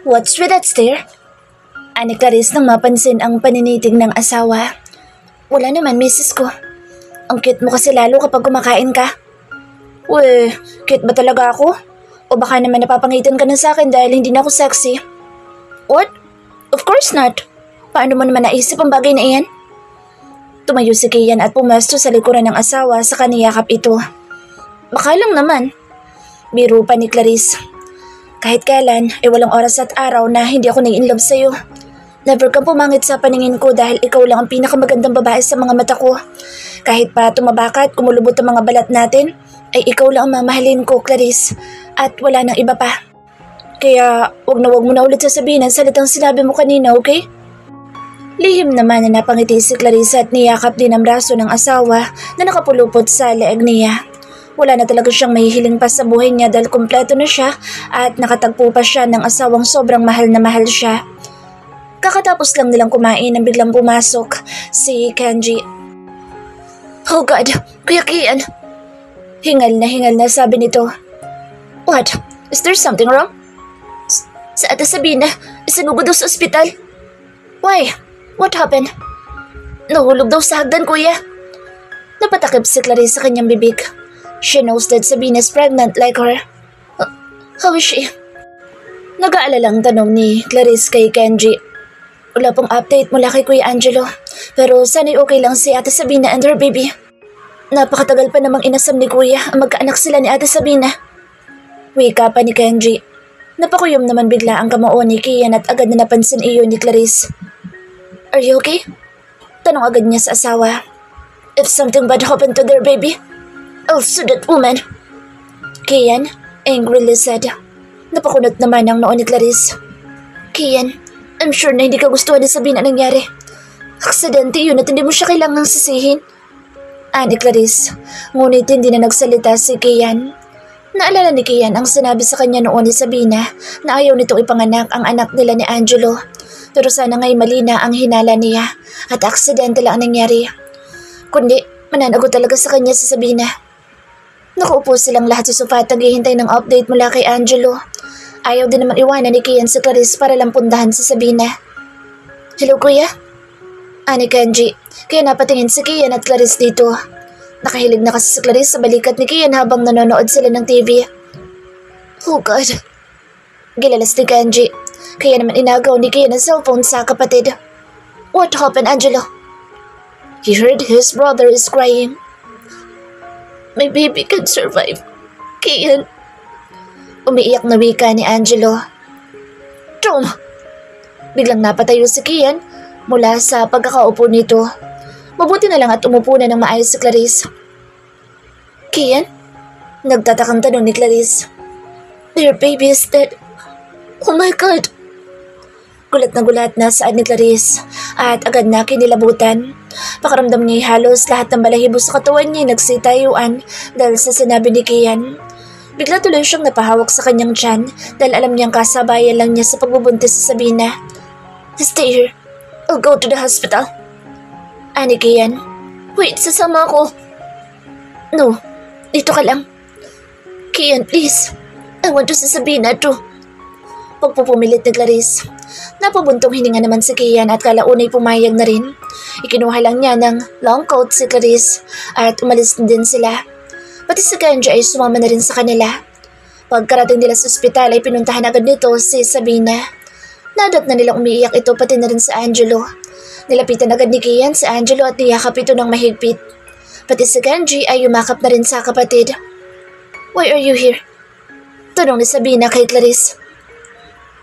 What's with that stare? Ani Clarice nang mapansin ang paninitig ng asawa. Wala naman, misis ko. Ang cute mo kasi lalo kapag kumakain ka. Weh, cute ba talaga ako? O baka naman napapangitan ka na sa akin dahil hindi na ako sexy? What? Of course not. Paano mo naman naisip ang bagay na iyan? Tumayo si Kian at pumesto sa likuran ng asawa sa kaniyakap ito. Baka lang naman. Biro pa ni Clarice. Kahit kailan ay walang oras at araw na hindi ako nai-inlove sa'yo. Never kang pumangit sa paningin ko dahil ikaw lang ang pinakamagandang babae sa mga mata ko. Kahit pa tumaba ka at kumulubot ang mga balat natin, ay ikaw lang ang mamahalin ko, Clarice. At wala nang iba pa. Kaya wag mo na ulit sasabihin ang salitang sinabi mo kanina, okay? Lihim naman na napangiti si Clarice at niyakap din ang braso ng asawa na nakapulupot sa leeg niya. Wala na talaga siyang mahihiling pa sa buhay niya dahil kumpleto na siya at nakatagpo pa siya ng asawang sobrang mahal na mahal siya. Kakatapos lang nilang kumain nang biglang pumasok si Kenji. Oh God, Kuya Kian! Hingal na sabi nito. What? Is there something wrong? Sa Ate Sabina, isinugod daw sa ospital. Why? What happened? Nahulog daw sa hagdan, kuya. Napatakip si Clarice sa kanyang bibig. She knows that Sabina is pregnant like her. How is she? Nag-aalalang tanong ni Clarice kay Kenji. Wala pong update mula kay Kuya Angelo, pero sana'y okay lang si Ate Sabina and her baby. Napakatagal pa namang inasam ni Kuya ang magkaanak sila ni Ate Sabina. Wika pa ni Kenji. Napakuyom naman bigla ang kamao ni Kian at agad na napansin iyon ni Clarice. Are you okay? Tanong agad niya sa asawa. If something bad happened to their baby, I'll sue that woman. Kian angrily said. Napakunot naman ang noo ni Clarice. Kian, I'm sure na hindi ka gustuhan na sabihin ang nangyari. Aksidente yun at hindi mo siya kailangang sisihin. Ani Clarice, ngunit hindi na nagsalita si Kian. Naalala ni Kian ang sinabi sa kanya noon ni Sabina na ayaw nitong ipanganak ang anak nila ni Angelo. Pero sana nga'y mali na ang hinala niya at aksidente lang ang nangyari. Kundi mananagot talaga sa kanya si Sabina. Nakaupo silang lahat sa sofa at naghihintay ng update mula kay Angelo. Ayaw din naman iwanan ni Kian si Clarice para lang pundahan si Sabina. Hello kuya? Ani Kenji, kaya napatingin si Kian at Clarice dito. Nakahilig na kasi si Clarice sa balikat ni Kian habang nanonood sila ng TV. Oh God. Gilalas ni Kenji, kaya naman inagaw ni Kian ang cellphone sa kapatid. What happened, Angelo? He heard his brother is crying. My baby can survive, Kian. Umiiyak na wika ni Angelo. Tom! Biglang napatayo si Kian mula sa pagkakaupo nito. Mabuti na lang at umupo na ng maayos si Clarice. Kian? Nagtatakang tanong ni Clarice. Their baby is dead. Oh my God! Gulat na saan ni Clarice at agad na kinilabutan. Pakaramdam niya halos lahat ng balahibo sa katawan niya nagsitayuan dahil sa sinabi ni Kian. Bigla tuloy siyang napahawak sa kanyang tiyan dahil alam niyang kasabayan lang niya sa pagbubuntis sa Sabina. Stay here. I'll go to the hospital. Ani Kian. Wait, sasama ako. No, dito ka lang. Kian, please. I want to see Sabina too. Pagpupumilit ni Clarice. Napabuntong hininga naman si Kian at kalaunay pumayag na rin. Ikinuha lang niya ng long coat si Clarice at umalis din sila. Pati si Kenji ay sumama na rin sa kanila. Pagkarating nila sa ospital ay pinuntahan agad nito si Sabina. Nadat na nilang umiiyak ito pati na rin si Angelo. Nilapitan agad ni Kian si Angelo at niyakap ito ng mahigpit. Pati si Kenji ay yumakap na rin sa kapatid. Why are you here? Tanong ni Sabina kay Clarice.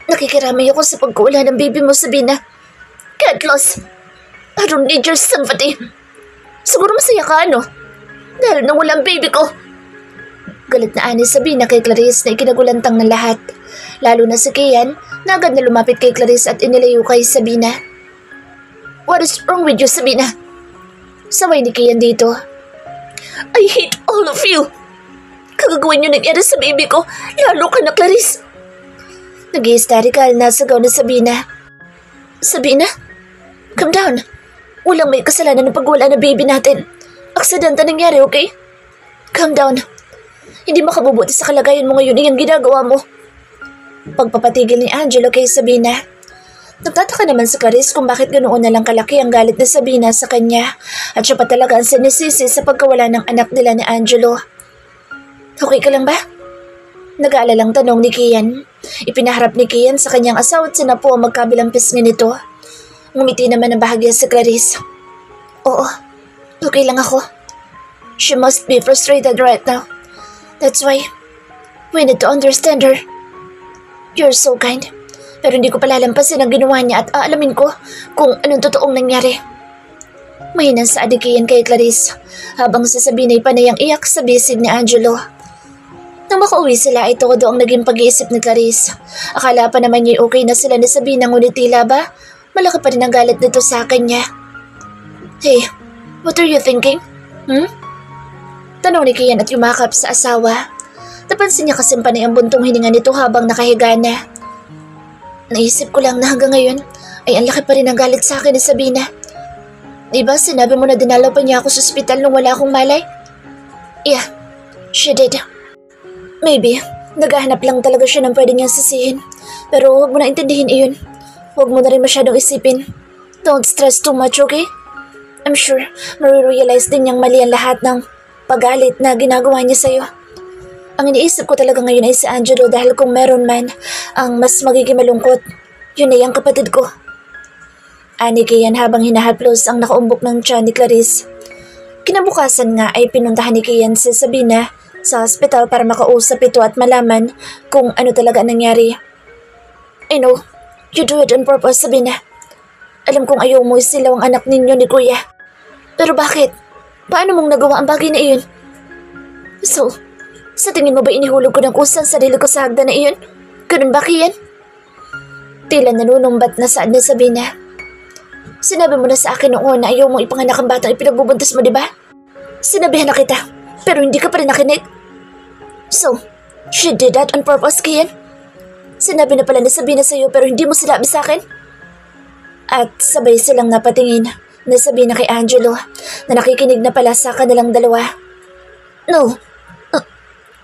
Nakikiramay ako sa pagkuula ng baby mo, Sabina. Get lost. I don't need your sympathy. Siguro masaya ka, ano? Dahil nawala ang baby ko. Galit na ani Sabina kay Clarice na ikinagulantang ng lahat. Lalo na si Kian na agad na lumapit kay Clarice at inilayo kay Sabina. What is wrong with you, Sabina? Saway ni Kian dito. I hate all of you. Kagagawin niyo nangyari sa baby ko. Lalo ka na, Clarice. Nag-hysterical na sigaw ni Sabina. Sabina? Calm down. Walang may kasalanan ng pagwala ng baby natin. Aksidente nangyari, okay? Calm down. Hindi makabubuti sa kalagayan mo ngayon yung ginagawa mo. pagpapatigil ni Angelo kay Sabina. Nagtataka naman si Clarice kung bakit ganoon na lang kalaki ang galit ni Sabina sa kanya at siya pa talaga ang sinisisi sa pagkawala ng anak nila ni Angelo. Okay ka lang ba? Nag-aalalang tanong ni Kian. Ipinaharap ni Kian sa kanyang asawa at sinapo ang magkabilang pisngi nito. Ngumiti naman ng bahagya si Clarice. Oo, okay lang ako. She must be frustrated right now. That's why we need to understand her. You're so kind. Pero hindi ko palalampasin ang ginawa niya at aalamin ko kung anong totoong nangyari. Mahinang sa adikiyan kay Clarice habang sasabihin ay panay ang iyak sa bisig ni Angelo. Nang makauwi sila ay todo ang naging pag-iisip ni Clarice. Akala pa naman niya okay na sila ni Sabina ngunit tila ba malaki pa rin ang galit nito sa kanya. Hey, what are you thinking? Tanong ni Kian at yumakap sa asawa. Napansin niya kasi panay ang buntong hininga nito habang nakahiga na. Naisip ko lang na hanggang ngayon ay ang laki pa rin ang galit sa akin ni Sabina. Diba sinabi mo na dinalaw pa niya ako sa ospital nung wala akong malay? Yeah, she did. Maybe, naghahanap lang talaga siya ng pwede niyang sisihin. Pero huwag mo na intindihin iyon. Huwag mo na rin masyadong isipin. Don't stress too much, okay? I'm sure marirealize din niyang mali ang lahat ng pagalit na ginagawa niya sa'yo. Ang iniisip ko talaga ngayon ay si Angelo dahil kung meron man ang mas magiging malungkot, yun ay ang kapatid ko. Ani Kian habang hinahaplos ang nakaumbok ng tiyan ni Clarice. Kinabukasan nga ay pinuntahan ni Kian si Sabina sa hospital para makausap ito at malaman kung ano talaga nangyari. I know, you do it on purpose, Sabina. Alam kong ayaw mo isilaw ang anak ninyo ni Kuya. Pero bakit? Paano mong nagawa ang bagay na iyon? So, sa tingin mo ba inihulog ko ng kusang sarili ko sa hagdan na iyon? Ganun ba, Kian? Tila nanunumbat na saan ni Sabina. Sinabi mo na sa akin noon na ayaw mong ipanganak ang batang ipinagbubuntis mo, di ba? Sinabihan na kita, pero hindi ka pa rin nakinig. So, she did that on purpose, Kian? Sinabi na pala ni Sabina sa'yo pero hindi mo sinabi sa akin? At sabay silang napatingin na Sabina kay Angelo na nakikinig na pala sa kanilang dalawa. No,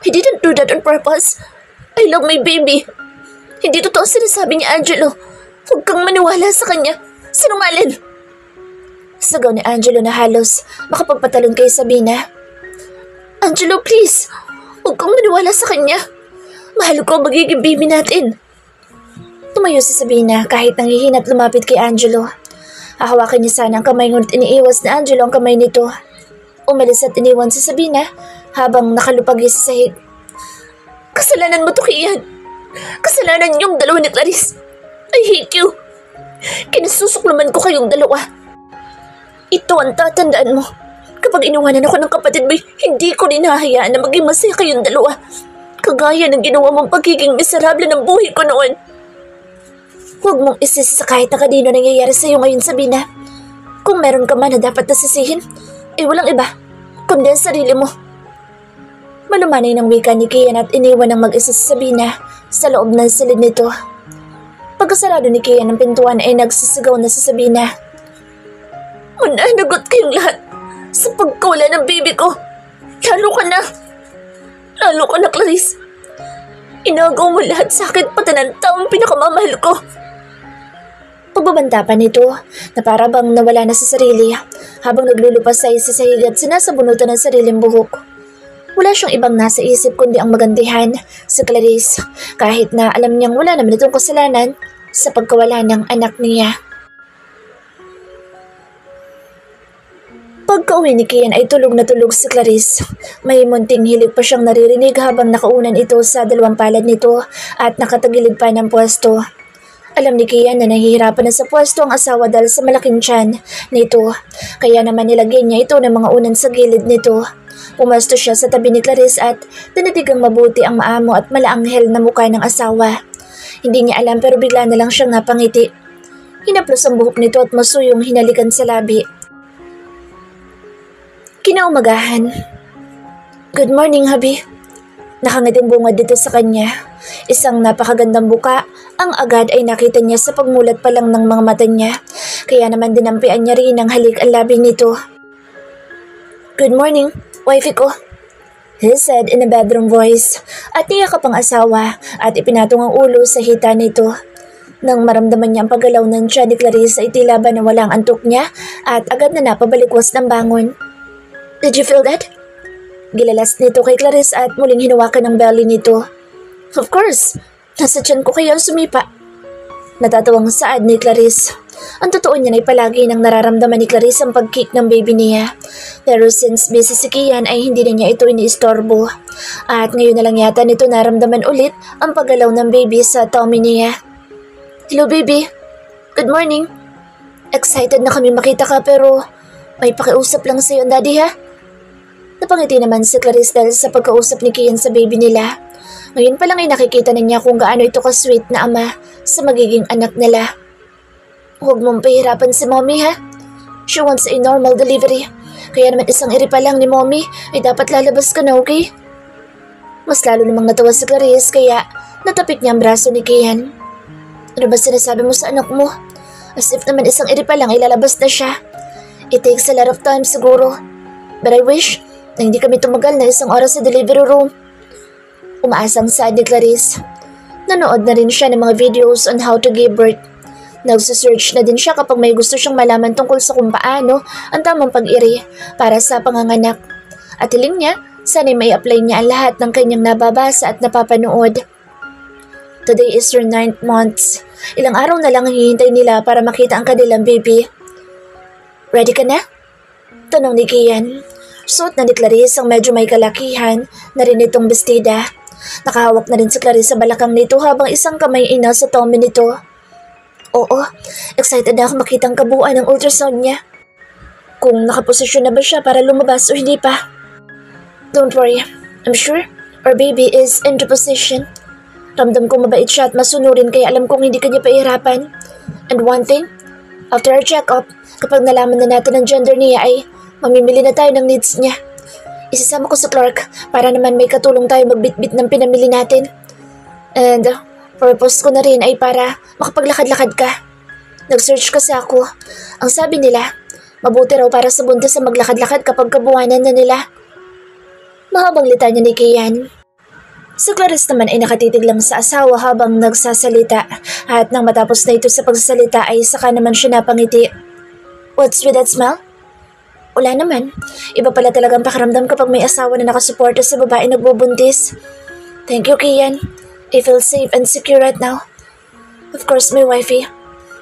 he didn't do that on purpose. I love my baby. Hindi totoo sinasabi ni Angelo. Huwag kang maniwala sa kanya. Sinungaling. Sagaw ni Angelo na halos makapagpatalon kay Sabina. Angelo, please. Huwag kang maniwala sa kanya. Mahal ko ang magiging baby natin. Tumayo si Sabina kahit nanghihina at lumapit kay Angelo. Hahawakan niya sana ang kamay ngunit iniiwas ni Angelo ang kamay nito. Umalis at iniwan si Sabina habang nakalupagi sa sahig. Kasalanan mo to, Kian. Kasalanan niyong dalawa ni Clarice. I hate you. Kinasusuklaman ko kayong dalawa. Ito ang tatandaan mo. Kapag iniwanan ako ng kapatid mo, hindi ko rin hahayaan na maging masaya kayong dalawa. Kagaya ng ginawa mong pagiging miserable ng buhay ko noon. Huwag mong isisi sa kahit na kanino nangyayari sa iyo ngayon, Sabina. Kung meron ka man na dapat nasisihin, walang iba, kundi ang sarili mo. Malumanay ng wika ni Kian at iniwan ng mag-isa si Sabina sa loob ng silid nito. Pagkasarado ni Kian ng pintuan ay nagsisigaw na si Sabina. Mananagot kayong lahat sa pagkawala ng baby ko. Lalo ka na. Lalo ka na, Clarice. Inagaw mo lahat sa akin pati ng taong pinakamamahal ko. Pagbabanta pa nito na para bang nawala na sa sarili habang naglulupasay sa sahig at sinasabunutan ng sariling buhok. Wala siyang ibang nasa isip kundi ang magantihan si Clarice kahit na alam niyang wala naman itong kasalanan sa pagkawala ng anak niya. Pagka-uwi ni Kian ay tulog na tulog si Clarice. May munting hilig pa siyang naririnig habang nakaunan ito sa dalawang palad nito at nakatagilid pa ng pwesto. Alam ni Kian na nahihirapan na sa pwesto ang asawa dahil sa malaking tiyan nito. Kaya naman nilagyan niya ito ng mga unan sa gilid nito. Pumesto siya sa tabi ni Clarice at tinitigang mabuti ang maamo at malaanghel na mukha ng asawa. Hindi niya alam pero bigla na lang siyang napangiti. Hinaplos ang buhok nito at masuyong hinalikan sa labi. Kinaumagahan. Good morning, Habi. Nakangiting bungad dito sa kanya. Isang napakagandang buka ang agad ay nakita niya sa pagmulat pa lang ng mga mata niya. Kaya naman dinampian niya rin ang halik ang labi nito. Good morning, wifey ko. he said in a bedroom voice, at niyakap ang asawa at ipinatong ang ulo sa hita nito. Nang maramdaman niya ang paggalaw ng tiyan ni Clarice ay tila ba na walang antok niya at agad na napabalikwas ng bangon. Did you feel that? Gilalas nito kay Clarice at muling hinawakan ang belly nito. Of course, nasa tiyan ko kaya ang sumipa. Natatawang saad ni Clarice. Ang totoo niya ay palagi nang nararamdaman ni Clarice ang pag-kick ng baby niya. Pero since busy si Kian ay hindi na niya ito iniistorbo. At ngayon na lang yata nito naramdaman ulit ang paggalaw ng baby sa tummy niya. Hello baby, good morning. Excited na kami makita ka pero may pakiusap lang sa'yo ang daddy ha. Napangiti naman si Clarice dahil sa pagkausap ni Kian sa baby nila. Ngayon pa lang ay nakikita na niya kung gaano ito ka-sweet na ama sa magiging anak nila. Huwag mong pahirapan si mommy ha. She wants a normal delivery. Kaya naman isang iri pa lang ni mommy ay dapat lalabas ka na, okay? Mas lalo namang natawa si Clarice kaya natapik niya ang braso ni Kian. Ano ba sinasabi mo sa anak mo? As if naman isang iri pa lang ay lalabas na siya. It takes a lot of time siguro. But I wish na hindi kami tumagal na isang oras sa delivery room. Umaasang saad ni Clarice. Nanood na rin siya ng mga videos on how to give birth. Nagsasearch na din siya kapag may gusto siyang malaman tungkol sa kung paano ang tamang pag-iri para sa panganganak. At hiling niya, sana'y may apply niya ang lahat ng kanyang nababasa at napapanood. Today is your 9th month. Ilang araw na lang ang hihintay nila para makita ang kanilang baby. Ready ka na? Tanong ni Kian. Suot na ni Clarice ang medyo may kalakihan na rin itong bestida. Nakahawak na rin si Clarice sa balakang nito habang isang kamay ay nasa tummy nito. Oo, excited na ako makita ang kabuuan ng ultrasound niya. Kung nakaposisyon na ba siya para lumabas o hindi pa. Don't worry, I'm sure our baby is into position. Ramdam ko mabait siya at masunurin kaya alam kong hindi kanya pahirapan. And one thing, after our check-up, kapag nalaman na natin ang gender niya ay mamimili na tayo ng needs niya. Isasama ko sa Clark para naman may katulong tayo magbitbit ng pinamili natin. And purpose ko na rin ay para makapaglakad-lakad ka. Nag-search kasi ako. Ang sabi nila, mabuti raw para sa buntis sa maglakad-lakad kapag kabuwanan na nila. Mahabang litanya ni Kian. Si Clarice naman ay nakatitig lang sa asawa habang nagsasalita at nang matapos na ito sa pagsasalita ay saka naman siya napangiti. What's with that smile? Wala naman. Iba pala talagang pakiramdam kapag may asawa na nakasuporta sa babae nagbubuntis. Thank you, Kian. I feel safe and secure right now. Of course, my wifey.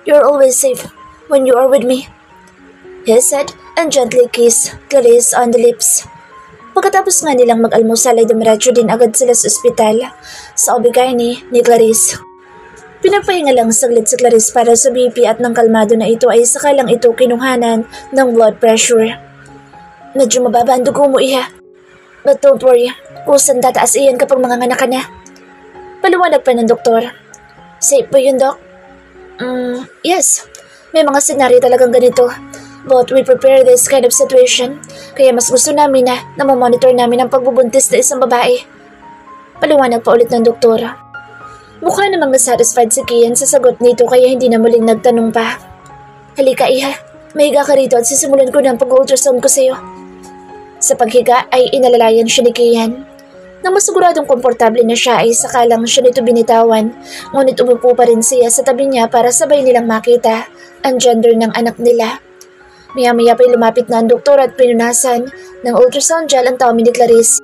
You're always safe when you are with me. He said and gently kissed Clarice on the lips. Pagkatapos nga nilang mag-almusal ay dumiretso din agad sila sa ospital sa obigay ni Clarice. Pinagpahinga lang saglit si Clarice para sa BP at nang kalmado na ito ay saka lang ito kinuhanan ng blood pressure. Medyo mababa ang dugo mo, iha. But don't worry, kusan tataas iyan kapag manganganak ka na. Paliwanag pa ng doktor. Safe ba yun, Doc? Yes. May mga senaryo talagang ganito. But we prepare this kind of situation, kaya mas gusto namin na namamonitor namin ang pagbubuntis na isang babae. Paliwanag pa ulit ng doktora. Mukha namang nasatisfied si Kian sa sagot nito kaya hindi na muling nagtanong pa. Halika iha, mahiga ka rito at sisimulan ko na ang pag-ultrasound ko sa'yo. Sa paghiga ay inalalayan siya ni Kian. Nang masiguradong komportable na siya ay saka lang siya nito binitawan, ngunit umupo pa rin siya sa tabi niya para sabay nilang makita ang gender ng anak nila. Maya-maya pa'y lumapit na ang doktor at pinunasan ng ultrasound gel ang tummy ni Clarice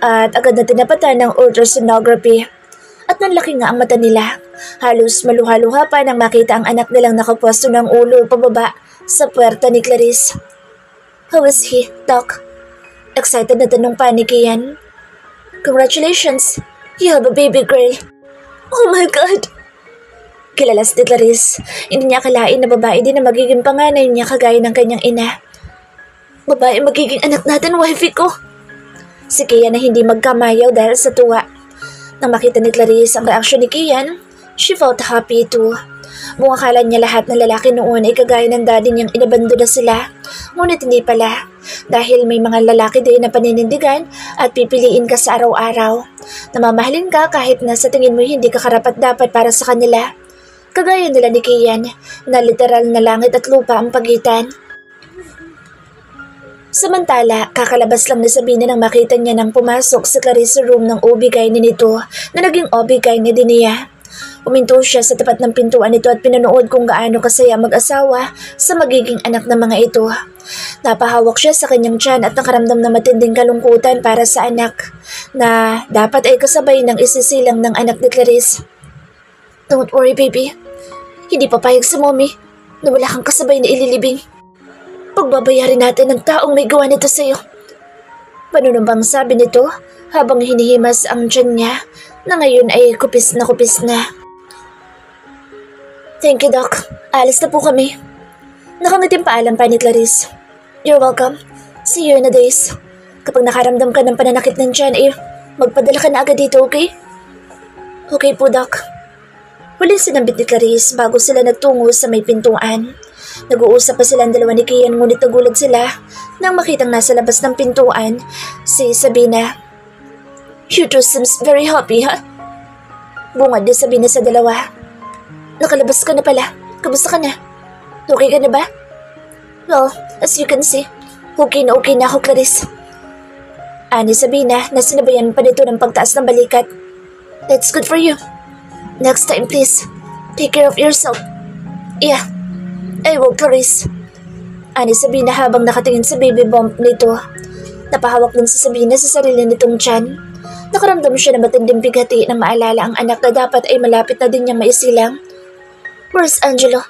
at agad na tinapatan ng ultrasonography. At nanlaki nga ang mata nila. Halos maluha-luha pa nang makita ang anak nilang nakapwesto ng ulo pababa sa puwerta ni Clarice. How is he, Doc? Excited na tanong pa ni Kian. Congratulations, you have a baby girl. Oh my God! Kilalas ni Clarice. Hindi niya akalain na babae din na magiging panganay niya kagaya ng kanyang ina. Babae magiging anak natin, wifey ko. Si Kian na hindi magkamayaw dahil sa tuwa. Nang makita ni Clarice ang reaksyon ni Kian, she felt happy too. Buong akala niya lahat ng lalaki noon ay kagaya ng daddy niyang inabando na sila. Ngunit hindi pala. Dahil may mga lalaki din na paninindigan at pipiliin ka sa araw-araw. Namamahalin ka kahit na sa tingin mo hindi ka karapat-dapat para sa kanila. Kagaya nila ni Kian, na literal na langit at lupa ang pagitan. Samantala, kakalabas lang ni Sabina nang makita niya nang pumasok si Clarice sa room ng OB-GYN nito na naging OB-GYN ni Dinia. Uminto siya sa tapat ng pintuan nito at pinanood kung gaano kasaya mag-asawa sa magiging anak ng mga ito. Napahawak siya sa kanyang tiyan at nakaramdam na matinding kalungkutan para sa anak na dapat ay kasabay ng isisilang ng anak ni Clarice. Don't worry baby, hindi papayag si mommy na wala kang kasabay na ililibing. Pagbabayarin natin ng taong may gawa nito sa'yo. Panunumbang sabi nito habang hinihimas ang tiyan niya na ngayon ay kupis na. Thank you, Doc. Alis na po kami. Nakangitim paalam pa ni Clarice. You're welcome. See you in a days. Kapag nakaramdam ka ng pananakit ng tiyan, magpadala ka na agad dito, okay? Okay po, Doc. Huling sinambit ni Clarice bago sila nagtungo sa may pintuan. Nag-uusap pa silang dalawa ni Kian ngunit nagulat sila nang makitang nasa labas ng pintuan si Sabina. You two seems very happy, ha? Bungad din Sabina sa dalawa. Nakalabas ka na pala. Kamusta ka na? Okay ka na ba? Well, as you can see, okay na ako, Clarice. Ani Sabina na sinabayan pa nito ng pagtaas ng balikat. That's good for you. Next time, please. Take care of yourself. Yeah, I will, Clarice. Ani Sabina habang nakatingin sa baby bump nito. Napahawak din si Sabina sa sarili nitong tiyan. Nakaramdam siya na matinding bigati na maalala ang anak na dapat ay malapit na din niya maisilang. Where's Angelo?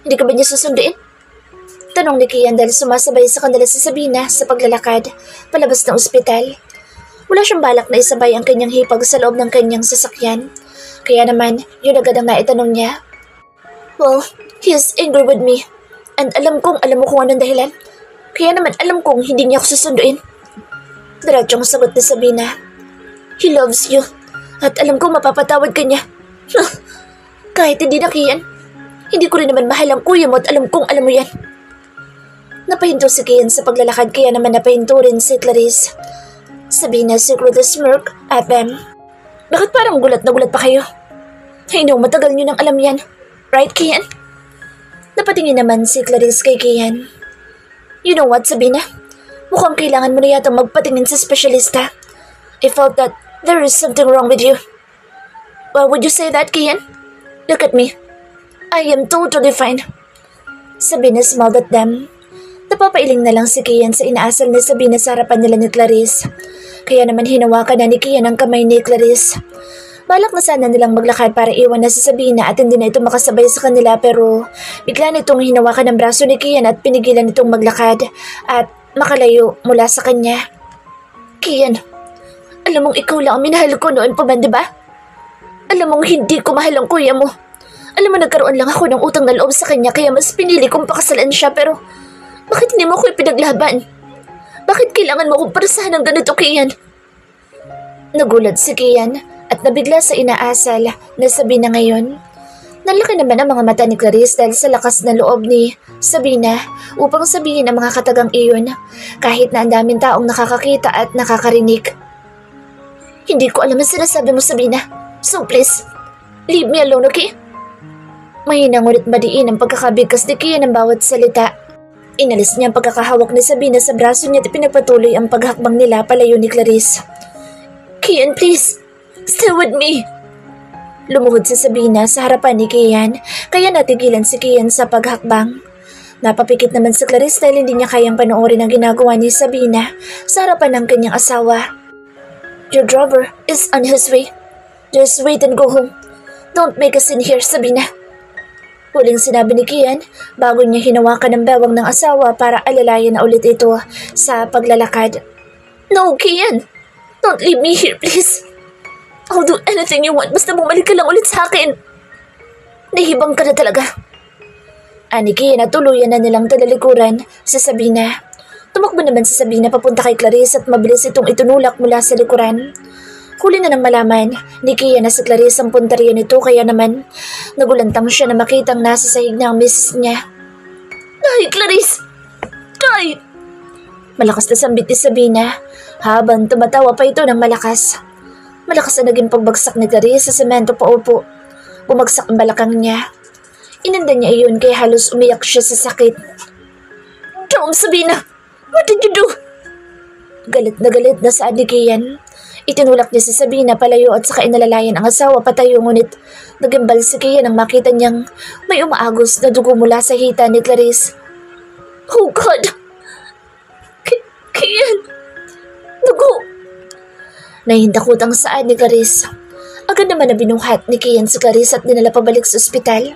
Hindi ka ba niya susunduin? Tanong ni Kian dahil sumasabay sa kanila si Sabina sa paglalakad palabas ng ospital. Wala siyang balak na isabay ang kanyang hipag sa loob ng kanyang sasakyan. Kaya naman, yun agad ang naitanong niya. Well, he is angry with me. And alam mo kung anong dahilan. Kaya naman alam kong hindi niya ako susunduin. Diretsyong sagot ni Sabina. He loves you. At alam kong mapapatawad ka niya. Kahit hindi na Kian, hindi ko rin naman mahal ang kuya mo at alam kong alam mo yan. Napahinto si Kian sa paglalakad kaya naman napahinto rin si Clarice. Sabina siguro the smirk at them. Bakit parang gulat na gulat pa kayo? I know matagal niyo nang alam yan. Right, Kian? Napatingin naman si Clarice kay Kian. You know what, Sabina? Mukhang kailangan mo na yata magpatingin sa espesyalista. I felt that there is something wrong with you. Why would you say that, Kian? Look at me. I am totally fine. Sabina smiled at them. Napapailing na lang si Kian sa inaasal ni Sabina sa harapan nila ni Clarice. Kaya naman hinawakan na ni Kian ang kamay ni Clarice. Balak na sana nilang maglakad para iwan na si Sabina at hindi na ito makasabay sa kanila pero bigla nitong hinawakan ang braso ni Kian at pinigilan nitong maglakad at makalayo mula sa kanya. Kian, alam mong ikaw lang ang minahal ko noon pa man, diba? Alam mong hindi ko mahal ang kuya mo. Alam mo nagkaroon lang ako ng utang na loob sa kanya kaya mas pinili kong pakasalan siya pero bakit hindi mo ako ipinaglaban? Bakit kailangan mo akong parasahan ng ganito, Kian? Nagulat si Kian at nabigla sa inaasal na Sabina ngayon. Nalaki naman ang mga mata ni Clarice dahil sa lakas na loob ni Sabina upang sabihin ang mga katagang iyon kahit na ang daming taong nakakakita at nakakarinig. Hindi ko alam ang sinasabi mo, Sabina. So please, leave me alone, okay? Mahina ngunit badiin ang pagkakabigkas ni Kian ng bawat salita. Inalis niya ang pagkakahawak ni Sabina sa braso niya at pinagpatuloy ang paghakbang nila palayo ni Clarice. Kian, please, stay with me. Lumuhod si Sabina sa harapan ni Kian, kaya natigilan si Kian sa paghakbang. Napapikit naman si Clarice dahil hindi niya kayang panoorin ang ginagawa ni Sabina sa harapan ng kanyang asawa. Your driver is on his way. Just wait and go home. Don't make a scene here, Sabina. Huling sinabi ni Kian bago niya hinawakan ang bewang ng asawa para alalayan na ulit ito sa paglalakad. No, Kian! Don't leave me here, please. I'll do anything you want basta bumalik ka lang ulit sa akin. Nahibang ka na talaga. Ani Kian at tuluyan na nilang talalikuran sa Sabina. Tumakbo naman si Sabina papunta kay Clarice at mabilis itong itunulak mula sa likuran. Huli na nang malaman ni Kian na si Clarice ang punteriya nito kaya naman nagulantang siya na makitang nasa sahig na ang misis niya. Ay, Clarice! Ay! Malakas na sambit ni Sabina habang tumatawa pa ito ng malakas. Malakas na naging pagbagsak ni Clarice sa semento paupo. Bumagsak ang balakang niya. Inanda niya iyon kaya halos umiyak siya sa sakit. Tom, Sabina! What did you do? Galit na sa ni Kian. Itinulak niya si Sabina palayo at saka inalalayan ang asawa patayo, ngunit nagimbal si Kian nang makita niyang may umaagos na dugo mula sa hita ni Clarice. Oh God! Kian! Dugo! Nahindakot ang saan ni Clarice. Agad naman na binuhat ni Kian si Clarice at dinala pabalik sa ospital.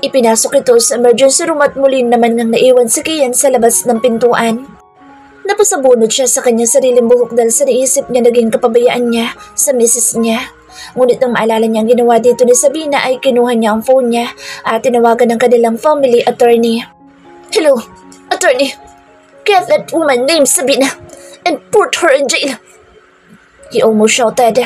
Ipinasok ito sa emergency room at muli naman nang naiwan si Kian sa labas ng pintuan. Napasabunod siya sa kanyang sariling buhok dahil sa naisip niya naging kapabayaan niya sa misis niya. Ngunit nang maalala niya ang ginawa dito ni Sabina ay kinuha niya ang phone niya at tinawagan ng kanilang family attorney. Hello, attorney. Get that woman named Sabina and put her in jail. He almost shouted.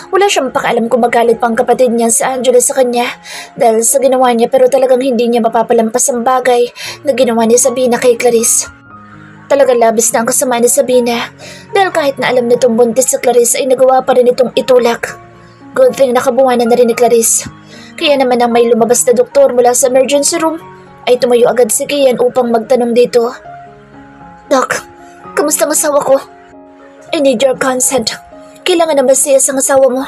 Wala siyang pakialam kung magalit pang kapatid niya si Angela sa kanya dahil sa ginawa niya, pero talagang hindi niya mapapalampas ang bagay na ginawa ni Sabina kay Clarice. Talagang labis na ang kasama ni Sabina dahil kahit na alam nitong buntis sa Clarice ay nagawa pa rin itong itulak. Good thing nakabuhanan na rin ni Clarice. Kaya naman nang may lumabas na doktor mula sa emergency room ay tumayo agad si Kian upang magtanong dito. Doc, kamusta ang asawa ko? I need your consent. Kailangan na masaya sa asawa mo.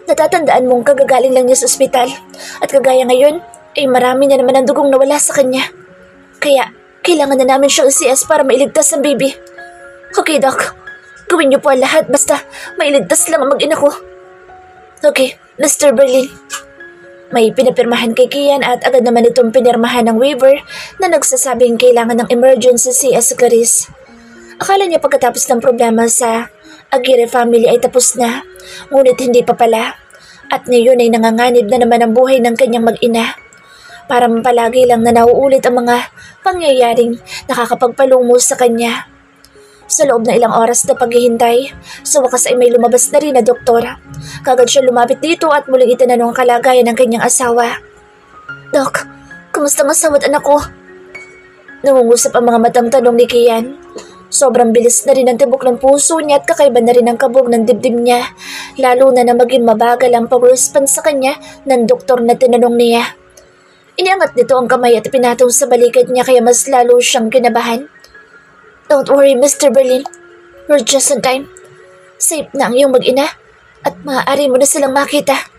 Natatandaan mong kagagaling lang niya sa ospital at kagaya ngayon ay marami na naman ang dugong nawala sa kanya. Kaya kailangan na namin siyang CS para mailigtas ang baby. Okay, Doc. Gawin niyo po ang lahat basta mailigtas lang ang mag-ina ko. Okay, Mr. Berlin. May pinapirmahan kay Kian at agad naman itong pinirmahan ng waiver na nagsasabing kailangan ng emergency CS sa Clarice. Akala niya pagkatapos ng problema sa Aguirre family ay tapos na, ngunit hindi pa pala. At ngayon ay nanganganib na naman ang buhay ng kanyang mag-ina. Parang palagi lang na nauulit ang mga pangyayaring nakakapagpalumos sa kanya. Sa loob ng ilang oras na paghihintay, sa wakas ay may lumabas na rin na doktor. Kagad siya lumapit dito at muling itinanong ang kalagayan ng kanyang asawa. Doc, kumusta ang asawa at anak ko? Nangungusap ang mga matang tanong ni Kian. Sobrang bilis na rin ang tibok ng puso niya at kakaiba na rin ang kabog ng dibdib niya, lalo na maging mabagal ang pag-response sa kanya ng doktor na tinanong niya. Iniangat nito ang kamay at pinatong sa balikat niya kaya mas lalo siyang kinabahan. Don't worry, Mr. Berlin. We're just on time. Safe na ang iyong mag-ina at maaari mo na silang makita.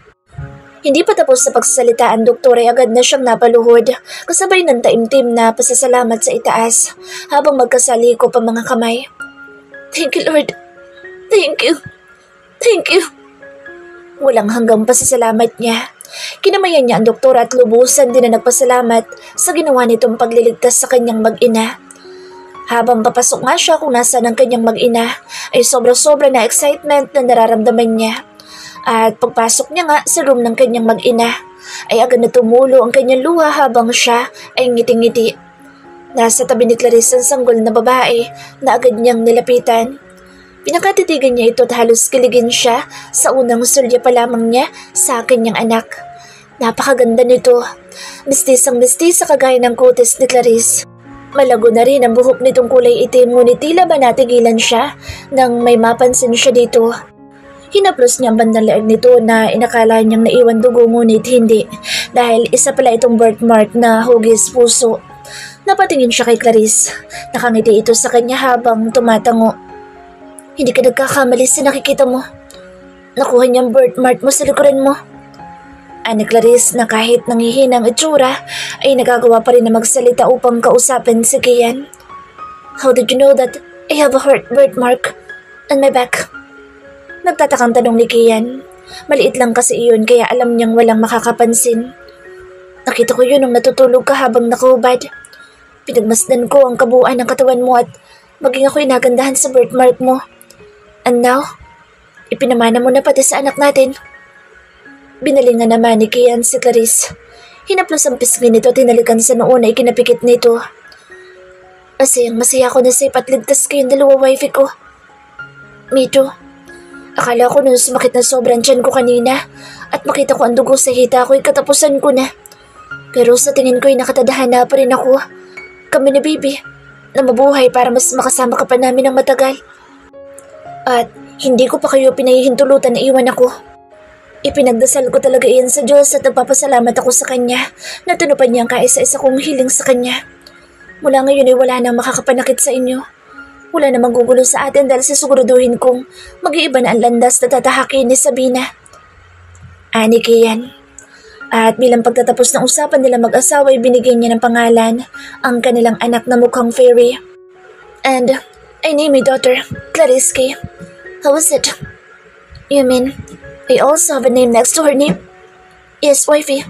Hindi pa tapos sa pagsasalita ang doktor ay agad na siyang napaluhod kasabay ng taimtim na pasasalamat sa itaas habang magkasaliko pa mga kamay. Thank you, Lord. Thank you. Thank you. Walang hanggang pasasalamat niya. Kinamayan niya ang doktor at lubusan din na nagpasalamat sa ginawa nitong pagliligtas sa kanyang mag-ina. Habang papasok nga siya kung nasaan ang kanyang mag-ina ay sobra-sobra na excitement na nararamdaman niya. At pagpasok niya nga sa room ng kanyang mag-ina, ay agad na tumulo ang kanyang luha habang siya ay ngiti-ngiti. Nasa tabi ni Clarice ang sanggol na babae na agad niyang nilapitan. Pinakatitigan niya ito at halos kiligin siya sa unang sulya pa lamang niya sa kanyang anak. Napakaganda nito. Mistisang-mistisa kagaya ng kutis ni Clarice. Malago na rin ang buhok nitong kulay itim, ngunit tila ba natigilan siya nang may mapansin siya dito. Hinaplos niya ang bandang leeg nito na inakala niyang naiwan dugo, ngunit hindi, dahil isa pala itong birthmark na hugis puso. Napatingin siya kay Clarice. Nakangiti ito sa kanya habang tumatango. Hindi ka nagkakamali sa nakikita mo. Nakuha niyang birthmark mo sa likuran mo. Ani Clarice na kahit nangihinang itsura ay nagagawa pa rin na magsalita upang kausapin si Kian. How did you know that I have a heart birthmark on my back? Nagtatakang tanong ni Kian. Maliit lang kasi iyon kaya alam niyang walang makakapansin. Nakita ko yun nung natutulog ka habang nakahubad. Pinagmasdan ko ang kabuuan ng katawan mo at maging ako'y nagandahan sa birthmark mo. And now, ipinamana mo na pati sa anak natin. Binalingan naman ni Kian si Clarice. Hinaplos ang pisngi nito at hinalikan sa noo na ikinapikit nito. Masayang-masaya ko na safe at ligtas kayong dalawa, wifey ko. Me too. Akala ko nung sumakit na sobrang tiyan ko kanina at makita ko ang dugo sa hita ko ay katapusan ko na. Pero sa tingin ko ay nakatadhana pa rin ako. Kami ni baby na mabuhay para mas makasama ka pa namin ng matagal. At hindi ko pa kayo pinahihintulutan na iwan ako. Ipinagdasal ko talaga iyan sa Diyos at nagpapasalamat ako sa Kanya na tinupad niya ang kaisa-isa kong hiling sa Kanya. Mula ngayon ay wala nang makakapanakit sa inyo Wala namang gugulo sa atin dahil sisiguraduhin kong mag-iiba na ang landas na tatahakin ni Sabina. Ani Kian. At bilang pagtatapos ng usapan nila mag-asawa ay binigyan niya ng pangalan ang kanilang anak na mukhang fairy. And I name my daughter Clarice Kay. How is it? You mean, I also have a name next to her name? Yes, wifey.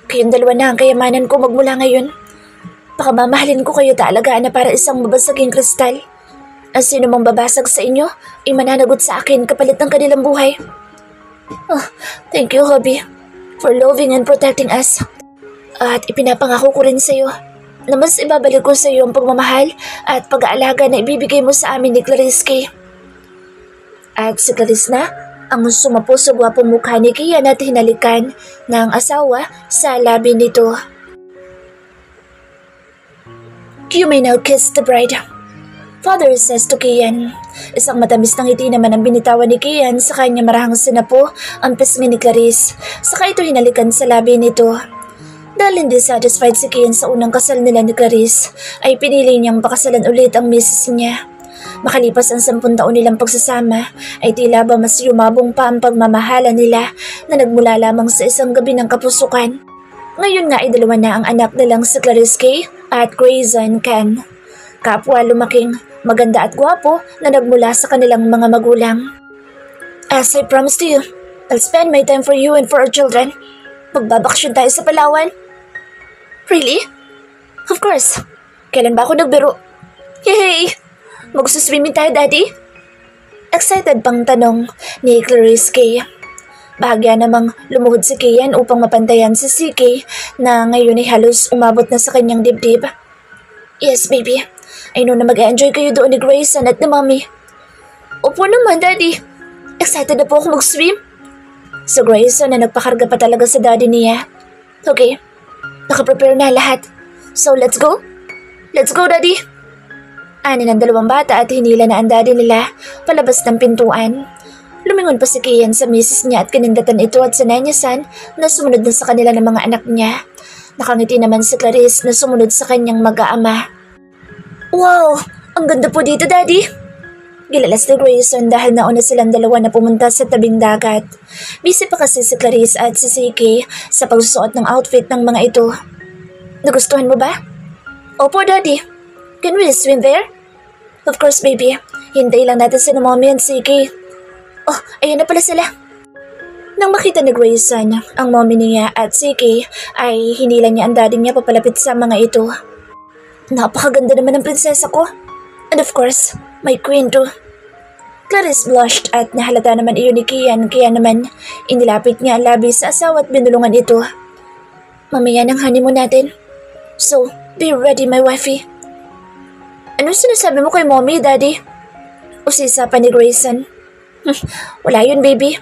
Kayong dalawa na ang kayamanan ko magmula ngayon. Baka mamahalin ko kayo talaga na para isang mabasaging kristal. Ang sino mang babasag sa inyo ay mananagot sa akin kapalit ng kanilang buhay. Oh, thank you, hubby, for loving and protecting us. At ipinapangako ko rin sa iyo na mas ibabalik ko sa iyo ang pagmamahal at pag-aalaga na ibibigay mo sa amin ni Clarice Kay. At si Clarice na ang sumapo sa gwapong mukha ni Kian at hinalikan ng asawa sa labi nito. You may now kiss the bride, Father says to Kian. Isang matamis na ngiti naman ang binitawan ni Kian sa kanya marahang sinapo ang pisngi ni Clarice. Saka ito hinalikan sa labi nito. Dahil hindi satisfied si Kian sa unang kasal nila ni Clarice, ay pinili niyang pakasalan ulit ang misis niya. Makalipas ang 10 taon nilang pagsasama, ay tila ba mas yumabong pa ang pagmamahala nila na nagmula lamang sa isang gabi ng kapusukan. Ngayon nga ay 2 na ang anak nilang si Clarice Kay at Grayson Can. Kapwa lumaking maganda at gwapo na nagmula sa kanilang mga magulang. As I promised to you, I'll spend my time for you and for our children. Magbabaksyon tayo sa Palawan. Really? Of course. Kailan ba ako nagbiro? Yay! Magsuswimming tayo, Daddy? Excited pang tanong ni Clarice Kay. Bahagya namang lumuhod si Kian upang mapantayan si CK na ngayon ay halos umabot na sa kanyang dibdib. Yes, baby. I know na mag-enjoy kayo doon ni Grayson at ni Mommy. Opo naman, Daddy. Excited na po ako mag-swim. So Grayson na nagpakarga pa talaga sa daddy niya. Okay, nakaprepare na lahat. So let's go? Let's go, Daddy. Ani ng 2 bata at hinila na ang daddy nila palabas ng pintuan. Lumingon pa si Kian sa misis niya at kinindatan ito at sinanyasan na sumunod na sa kanila ng mga anak niya. Nakangiti naman si Clarice na sumunod sa kanyang mag-aama. Wow! Ang ganda po dito, Daddy! Gilalas ni Grayson dahil nauna silang 2 na pumunta sa tabing dagat. Busy pa kasi si Clarice at si CK sa pagsusuot ng outfit ng mga ito. Nagustuhan mo ba? Opo, Daddy. Can we swim there? Of course, baby. Hintay lang natin si Mommy and CK. Oh, ayan na pala sila. Nang makita ni Grayson ang mommy niya at CK ay hinila niya ang daddy niya papalapit sa mga ito. Napakaganda naman ng prinsesa ko. And of course, my queen too. Clarice blushed at nahalata naman iyon ni Kian kaya naman inilapit niya ang labi sa asawa at binulungan ito. Mamaya ng honeymoon natin. So, be ready my wifey. Anong sinasabi mo kay mommy, Daddy? Usisa pa ni Grayson. Wala yun, baby.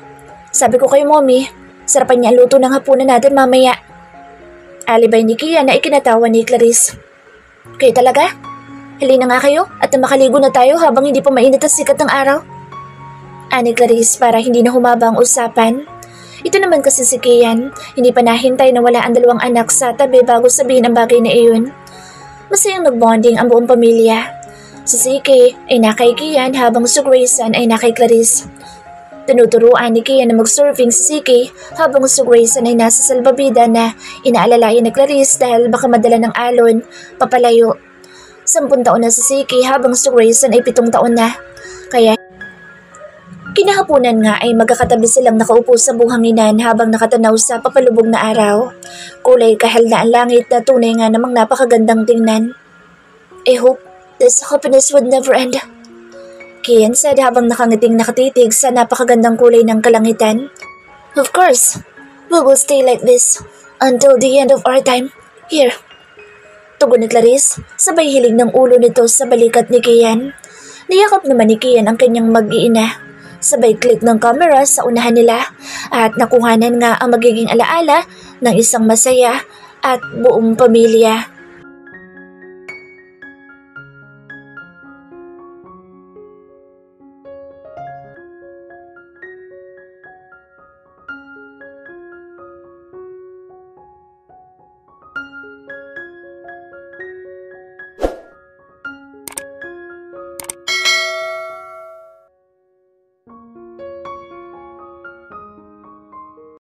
Sabi ko kay mommy, sarapan niya ang luto ng hapunan natin mamaya. Alibay ni Kian na ikinatawa ni Clarice. Kayo talaga? Halina nga kayo at makaligo na tayo habang hindi pa mainit ang sikat ng araw. Ani Clarice para hindi na humaba ang usapan. Ito naman kasi si Kian, hindi pa nahintay na wala ang 2 anak sa tabi bago sabihin ang bagay na iyon. Masayang nagbonding ang buong pamilya. Si CK ay nakay Kian habang si Grayson ay nakay Clarice. Tinuturuan ni Kian na mag-surfing si CK habang si Grayson ay nasa salbabida na inaalalayan ni Clarice dahil baka madala ng alon papalayo. 10 taon na si CK habang si Grayson ay 7 taon na. Kaya kinahaponan nga ay magkakatabi silang nakaupo sa buhanginan habang nakatanaw sa papalubog na araw. Kulay kahal na ang langit na tunay nga namang napakagandang tingnan. I hope this happiness would never end. Kian said habang nakangiting nakatitig sa napakagandang kulay ng kalangitan. Of course, we will stay like this until the end of our time here. Tugon ni Clarice, sabay hilig ng ulo nito sa balikat ni Kian. Niyakap naman ni Kian ang kanyang mag-iina. Sabay click ng camera sa unahan nila at nakuhanan nga ang magiging alaala ng isang masaya at buong pamilya.